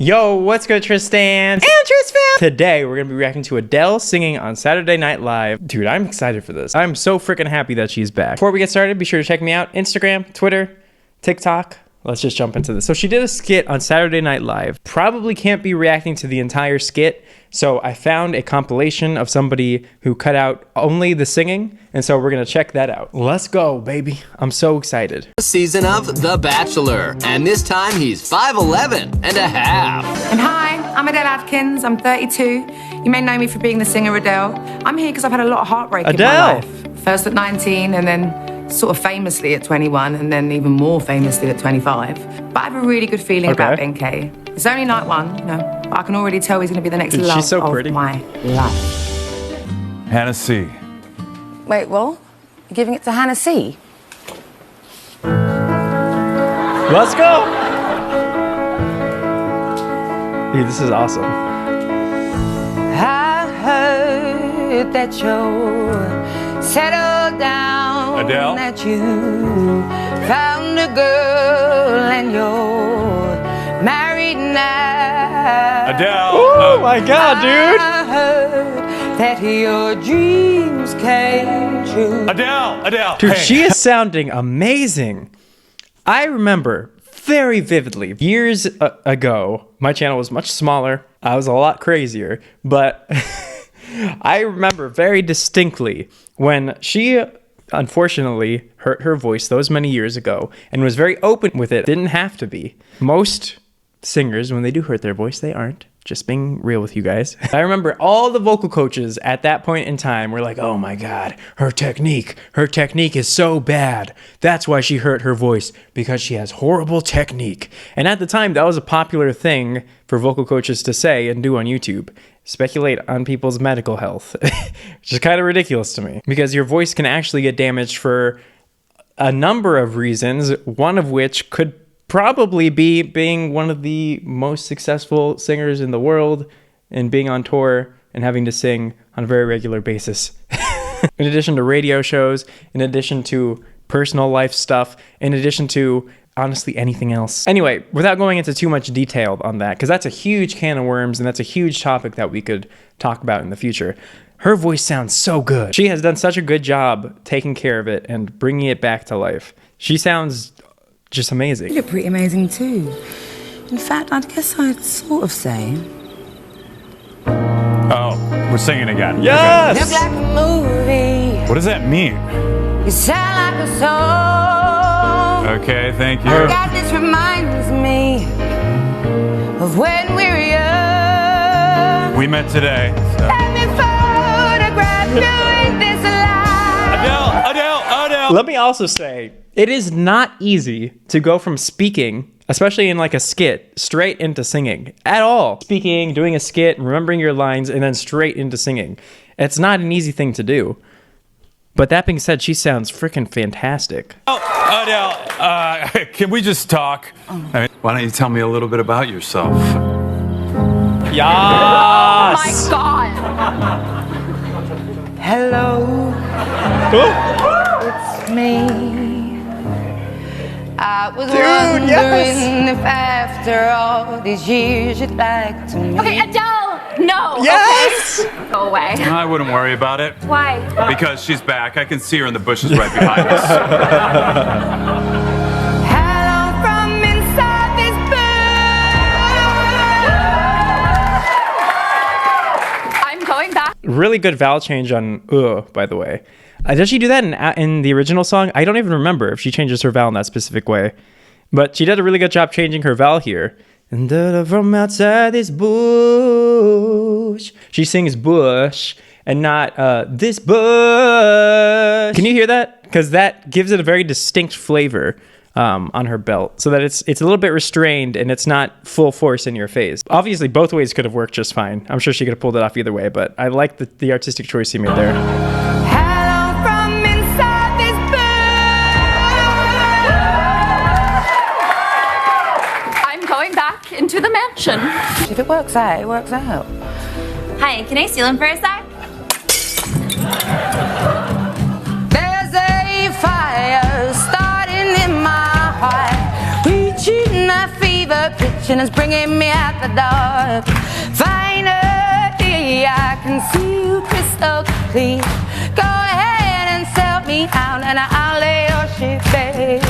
Yo, what's good, Tristan? And Tristan! Today, we're gonna be reacting to Adele singing on Saturday Night Live. Dude, I'm excited for this. I'm so freaking happy that she's back. Before we get started, be sure to check me out. Instagram, Twitter, TikTok. Let's just jump into this. So she did a skit on Saturday Night Live. Probably can't be reacting to the entire skit, so I found a compilation of somebody who cut out only the singing, and so we're gonna check that out. Let's go, baby. I'm so excited. Season of The Bachelor, and this time he's 5'11" and a half. And hi, I'm Adele Adkins. I'm 32. You may know me for being the singer Adele. I'm here because I've had a lot of heartbreak in my life. First at 19, and then sort of famously at 21, and then even more famously at 25. But I have a really good feeling about Ben K. It's only night one, you know, but I can already tell he's going to be the next love of my life. Hannah C. Wait, what? You're giving it to Hannah C? Let's go! Dude, this is awesome. I heard that you settled down. Adele? That you found a girl and you're married now. Adele! Oh my god, dude! I heard that your dreams came true. Adele! Dude, hey. she is sounding amazing. I remember very vividly, years ago, my channel was much smaller. I was a lot crazier, but I remember very distinctly when she unfortunately hurt her voice those many years ago and was very open with it. Didn't have to be. Most singers, when they do hurt their voice, they aren't. Just being real with you guys. I remember all the vocal coaches at that point in time were like, oh my god, her technique is so bad. That's why she hurt her voice, because she has horrible technique. And at the time, that was a popular thing for vocal coaches to say and do on YouTube. Speculate on people's medical health, which is kind of ridiculous to me, because your voice can actually get damaged for a number of reasons, one of which could probably be being one of the most successful singers in the world and being on tour and having to sing on a very regular basis. In addition to radio shows, in addition to personal life stuff, in addition to honestly anything else. Anyway, without going into too much detail on that, because that's a huge can of worms and that's a huge topic that we could talk about in the future. Her voice sounds so good. She has done such a good job taking care of it and bringing it back to life. She sounds just amazing. You look pretty amazing too. In fact, I guess I'd sort of say. Oh, we're singing again. Yes! Look like a movie. What does that mean? You sound like a song. Okay, thank you. God, this reminds me of when we were young. We met today. So. Let me photograph you in this life. Adele! Let me also say, it is not easy to go from speaking, especially in like a skit, straight into singing at all. Speaking, doing a skit, remembering your lines, and then straight into singing. It's not an easy thing to do. But that being said, she sounds freaking fantastic. Oh, Adele, can we just talk? I mean, why don't you tell me a little bit about yourself? Yes! Oh my god! Hello, Oh. it's me. I was wondering if after all these years you'd like to meet. Okay, Adele! No! Yes! Okay. Go away. I wouldn't worry about it. Why? Because she's back. I can see her in the bushes right behind us. Hello from inside this book. I'm going back. Really good vowel change on by the way. Does she do that in the original song? I don't even remember if she changes her vowel in that specific way. But she did a really good job changing her vowel here. And from outside this bush. She sings bush and not this bush. Can you hear that? Because that gives it a very distinct flavor on her belt, so that it's a little bit restrained and it's not full force in your face. Obviously, both ways could have worked just fine. I'm sure she could have pulled it off either way, but I like the artistic choice he made there. Hello from inside this book. I'm going back into the mansion. If it works out, it works out. Hi, can I steal him for a sec? There's a fire starting in my heart, reaching a fever fever kitchen is bringing me out the dark. Finally, I can see you crystal clear. Go ahead and sell me out, and I'll lay your shit bare.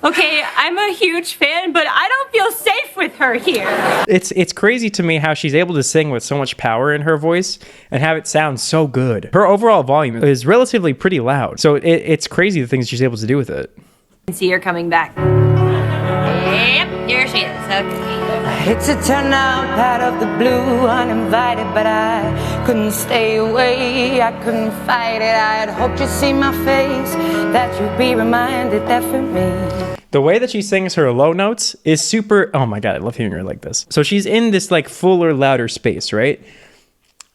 Okay, I'm a huge fan, but I don't feel safe with her here. It's crazy to me how she's able to sing with so much power in her voice and have it sound so good. Her overall volume is relatively pretty loud, so it's crazy the things she's able to do with it. I see her coming back. Yep, here she is. Okay. It's a turnout out of the blue, uninvited, but I couldn't stay away. I couldn't fight it. I had hoped you'd see my face, that you'd be reminded that for me. The way that she sings her low notes is super, oh my God, I love hearing her like this. So she's in this like fuller, louder space, right?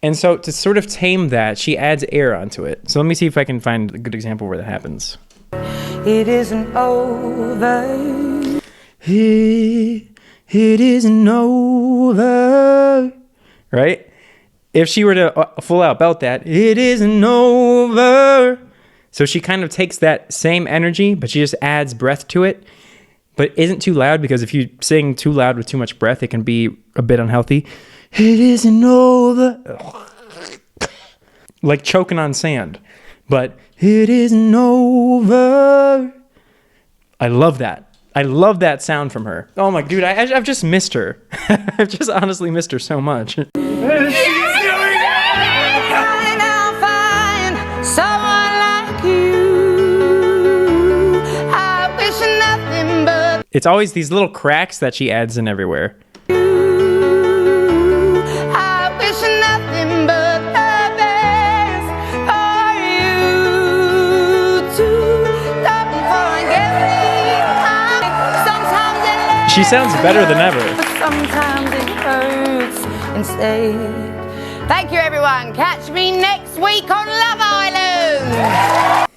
And so to sort of tame that, she adds air onto it. So let me see if I can find a good example where that happens. It isn't over. It isn't over. Right? If she were to full out belt that, it isn't over. So she kind of takes that same energy, but she just adds breath to it, but isn't too loud, because if you sing too loud with too much breath, it can be a bit unhealthy. It isn't over. Like choking on sand. But it isn't over. I love that. I love that sound from her. Oh my dude, I've just missed her. I've just honestly missed her so much. It's always these little cracks that she adds in everywhere. I wish nothing but the best for you too. Don't forget me. Sometimes She sounds better than ever. but sometimes it hurts instead. Thank you, everyone. Catch me next week on Love Island.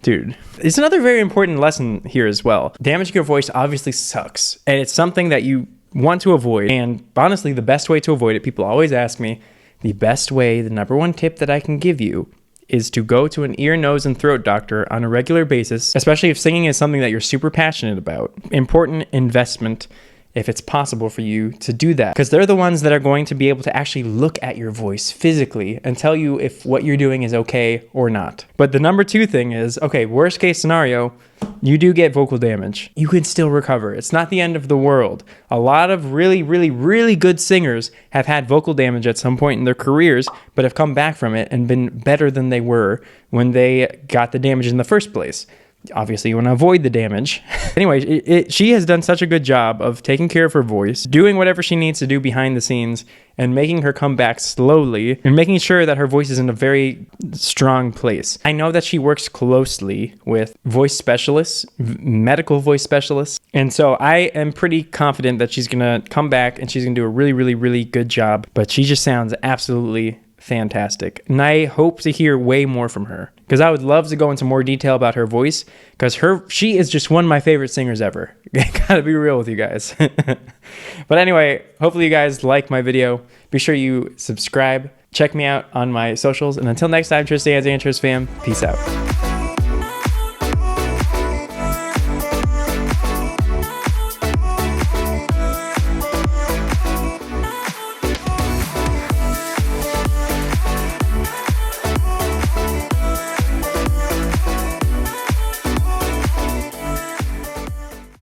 Dude, it's another very important lesson here as well. Damaging your voice obviously sucks, and it's something that you want to avoid. And honestly, the best way to avoid it, people always ask me, the best way, the number one tip that I can give you is to go to an ear, nose, and throat doctor on a regular basis, especially if singing is something that you're super passionate about. Important investment if it's possible for you to do that, because they're the ones that are going to be able to actually look at your voice physically and tell you if what you're doing is okay or not. But the number two thing is, okay, worst case scenario, you do get vocal damage. You can still recover. It's not the end of the world. A lot of really, really, really good singers have had vocal damage at some point in their careers, but have come back from it and been better than they were when they got the damage in the first place. Obviously, you want to avoid the damage. Anyway, she has done such a good job of taking care of her voice, doing whatever she needs to do behind the scenes, and making her come back slowly, and making sure that her voice is in a very strong place. I know that she works closely with voice specialists, medical voice specialists, and so I am pretty confident that she's going to come back and she's going to do a really, really, really good job. But she just sounds absolutely fantastic, and I hope to hear way more from her, because I would love to go into more detail about her voice, because she is just one of my favorite singers ever. Gotta be real with you guys. But anyway, hopefully you guys like my video. Be sure you subscribe, check me out on my socials, and until next time, Tristan and Tris fam, peace out.